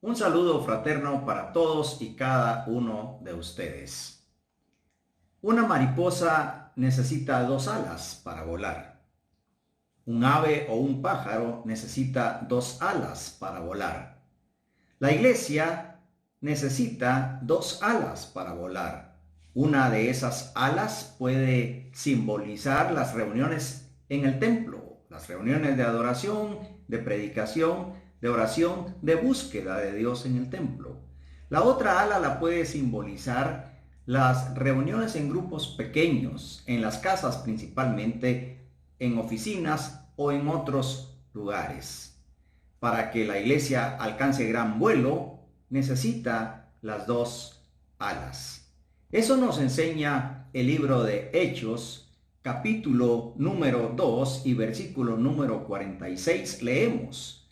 Un saludo fraterno para todos y cada uno de ustedes. Una mariposa necesita dos alas para volar. Un ave o un pájaro necesita dos alas para volar. La iglesia necesita dos alas para volar. Una de esas alas puede simbolizar las reuniones en el templo, las reuniones de adoración, de predicación, de oración, de búsqueda de Dios en el templo. La otra ala la puede simbolizar las reuniones en grupos pequeños, en las casas principalmente, en oficinas o en otros lugares. Para que la iglesia alcance gran vuelo, necesita las dos alas. Eso nos enseña el libro de Hechos, capítulo número 2 y versículo número 46. Leemos: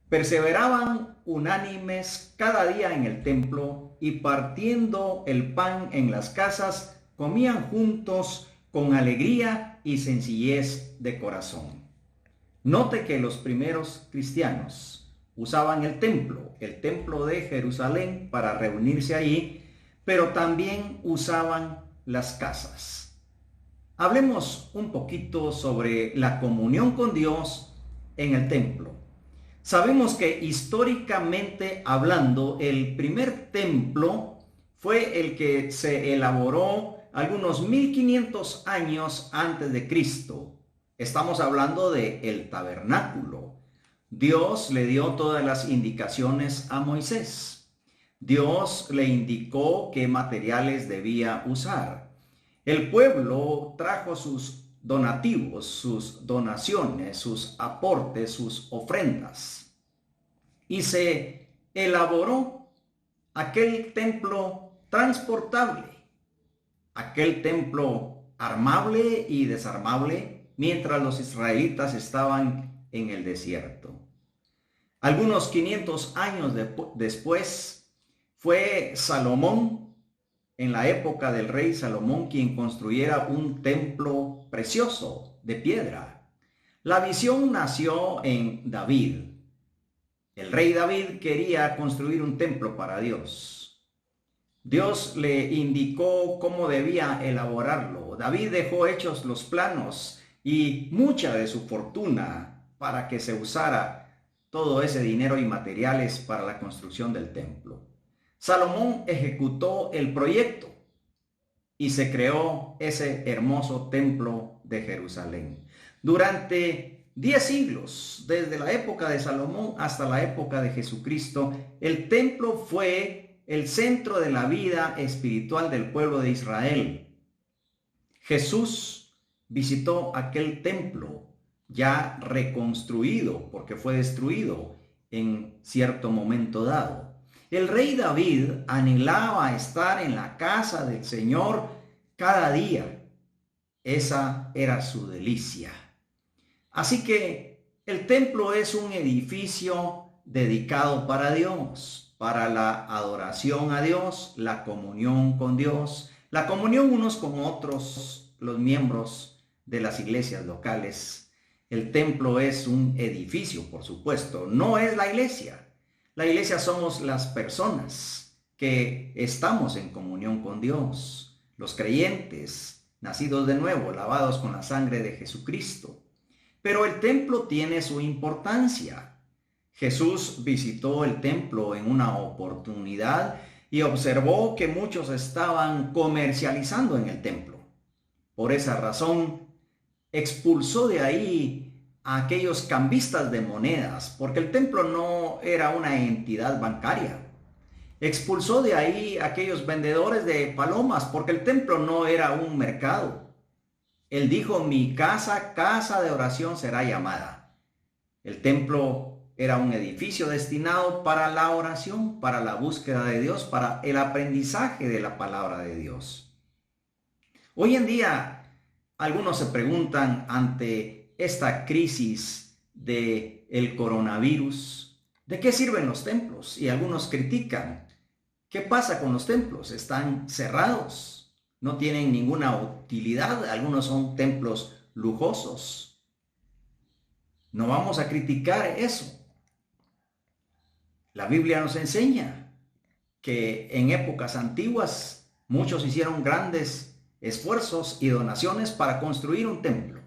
perseveraban unánimes cada día en el templo y partiendo el pan en las casas, comían juntos con alegría y sencillez de corazón. Note que los primeros cristianos usaban el templo de Jerusalén para reunirse allí, pero también usaban las casas. Hablemos un poquito sobre la comunión con Dios en el templo. Sabemos que históricamente hablando, el primer templo fue el que se elaboró algunos 1500 años antes de Cristo. Estamos hablando del tabernáculo. Dios le dio todas las indicaciones a Moisés. Dios le indicó qué materiales debía usar. El pueblo trajo sus donativos, sus donaciones, sus aportes, sus ofrendas. Y se elaboró aquel templo transportable, aquel templo armable y desarmable mientras los israelitas estaban en el desierto. Algunos 500 años después fue Salomón, en la época del rey Salomón, quien construyera un templo precioso de piedra. La visión nació en David. El rey David quería construir un templo para Dios. Dios le indicó cómo debía elaborarlo. David dejó hechos los planos y mucha de su fortuna para que se usara todo ese dinero y materiales para la construcción del templo. Salomón ejecutó el proyecto y se creó ese hermoso templo de Jerusalén. Durante 10 siglos, desde la época de Salomón hasta la época de Jesucristo, el templo fue el centro de la vida espiritual del pueblo de Israel. Jesús visitó aquel templo ya reconstruido porque fue destruido en cierto momento dado. El rey David anhelaba estar en la casa del Señor cada día. Esa era su delicia. Así que el templo es un edificio dedicado para Dios, para la adoración a Dios, la comunión con Dios, la comunión unos con otros, los miembros de las iglesias locales. El templo es un edificio, por supuesto, no es la iglesia. La iglesia somos las personas que estamos en comunión con Dios, los creyentes, nacidos de nuevo, lavados con la sangre de Jesucristo. Pero el templo tiene su importancia. Jesús visitó el templo en una oportunidad y observó que muchos estaban comercializando en el templo. Por esa razón, expulsó de ahí a aquellos cambistas de monedas, porque el templo no era una entidad bancaria. Expulsó de ahí a aquellos vendedores de palomas, porque el templo no era un mercado. Él dijo: mi casa, casa de oración será llamada. El templo era un edificio destinado para la oración, para la búsqueda de Dios, para el aprendizaje de la palabra de Dios. Hoy en día, algunos se preguntan ante esta crisis del coronavirus, ¿de qué sirven los templos? Y algunos critican. ¿Qué pasa con los templos? Están cerrados, no tienen ninguna utilidad, algunos son templos lujosos. No vamos a criticar eso. La Biblia nos enseña que en épocas antiguas muchos hicieron grandes esfuerzos y donaciones para construir un templo.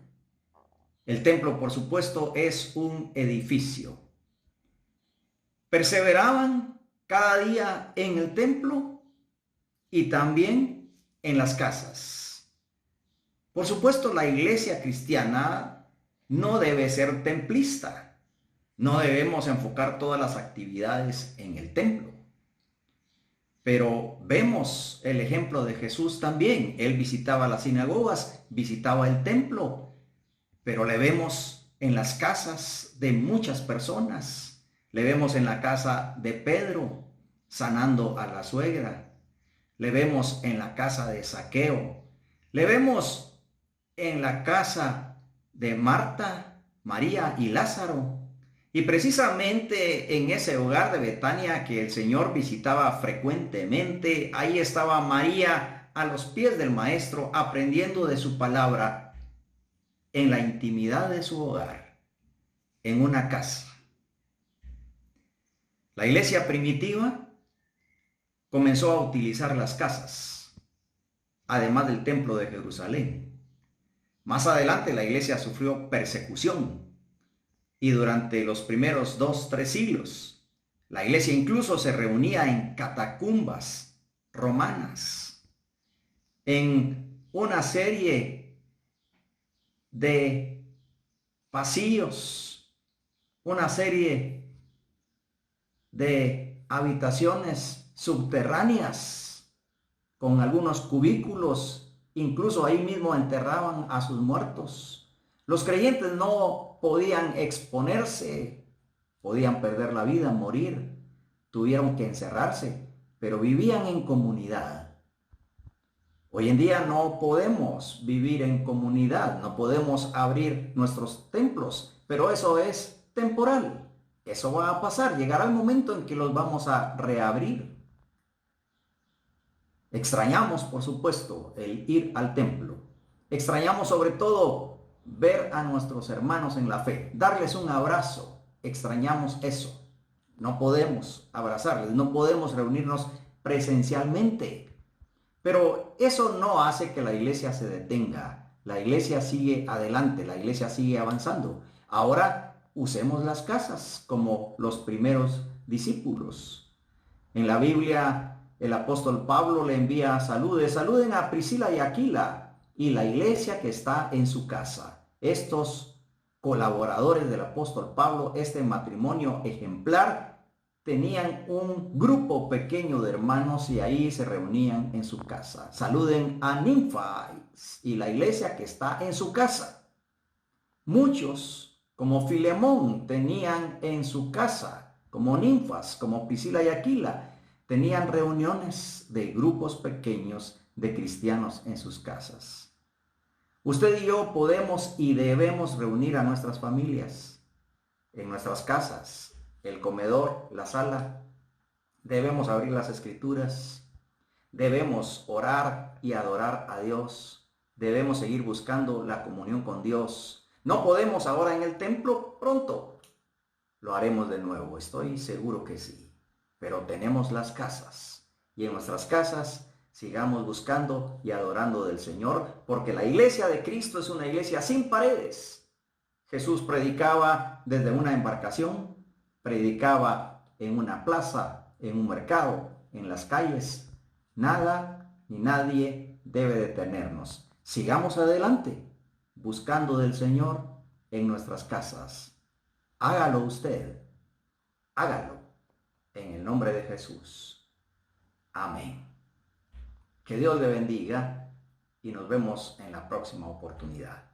El templo, por supuesto, es un edificio. Perseveraban cada día en el templo y también en las casas. Por supuesto, la iglesia cristiana no debe ser templista. No debemos enfocar todas las actividades en el templo. Pero vemos el ejemplo de Jesús también. Él visitaba las sinagogas, visitaba el templo, pero le vemos en las casas de muchas personas. Le vemos en la casa de Pedro sanando a la suegra. Le vemos en la casa de Zaqueo. Le vemos en la casa de Marta, María y Lázaro. Y precisamente en ese hogar de Betania que el Señor visitaba frecuentemente, ahí estaba María a los pies del Maestro aprendiendo de su palabra en la intimidad de su hogar, en una casa. La iglesia primitiva comenzó a utilizar las casas, además del templo de Jerusalén. Más adelante la iglesia sufrió persecución y durante los primeros 2-3 siglos la iglesia incluso se reunía en catacumbas romanas, en una serie de pasillos, una serie de habitaciones subterráneas con algunos cubículos, incluso ahí mismo enterraban a sus muertos. Los creyentes no podían exponerse, podían perder la vida, morir, tuvieron que encerrarse, pero vivían en comunidad. Hoy en día no podemos vivir en comunidad, no podemos abrir nuestros templos, pero eso es temporal. Eso va a pasar, llegará el momento en que los vamos a reabrir. Extrañamos, por supuesto, el ir al templo. Extrañamos sobre todo ver a nuestros hermanos en la fe, darles un abrazo. Extrañamos eso. No podemos abrazarles, no podemos reunirnos presencialmente. Pero eso no hace que la iglesia se detenga. La iglesia sigue adelante, la iglesia sigue avanzando. Ahora usemos las casas como los primeros discípulos. En la Biblia, el apóstol Pablo le envía saludes. Saluden a Priscila y Aquila y la iglesia que está en su casa. Estos colaboradores del apóstol Pablo, este matrimonio ejemplar, tenían un grupo pequeño de hermanos y ahí se reunían en su casa. Saluden a Ninfas y la iglesia que está en su casa. Muchos, como Filemón, tenían en su casa, como Ninfas, como Priscila y Aquila, tenían reuniones de grupos pequeños de cristianos en sus casas. Usted y yo podemos y debemos reunir a nuestras familias en nuestras casas, el comedor, la sala. Debemos abrir las escrituras, debemos orar y adorar a Dios, debemos seguir buscando la comunión con Dios. No podemos ahora en el templo, pronto lo haremos de nuevo, estoy seguro que sí, pero tenemos las casas y en nuestras casas sigamos buscando y adorando del Señor, porque la iglesia de Cristo es una iglesia sin paredes. Jesús predicaba desde una embarcación, predicaba en una plaza, en un mercado, en las calles. Nada ni nadie debe detenernos. Sigamos adelante, buscando del Señor en nuestras casas. Hágalo usted, hágalo, en el nombre de Jesús. Amén. Que Dios le bendiga y nos vemos en la próxima oportunidad.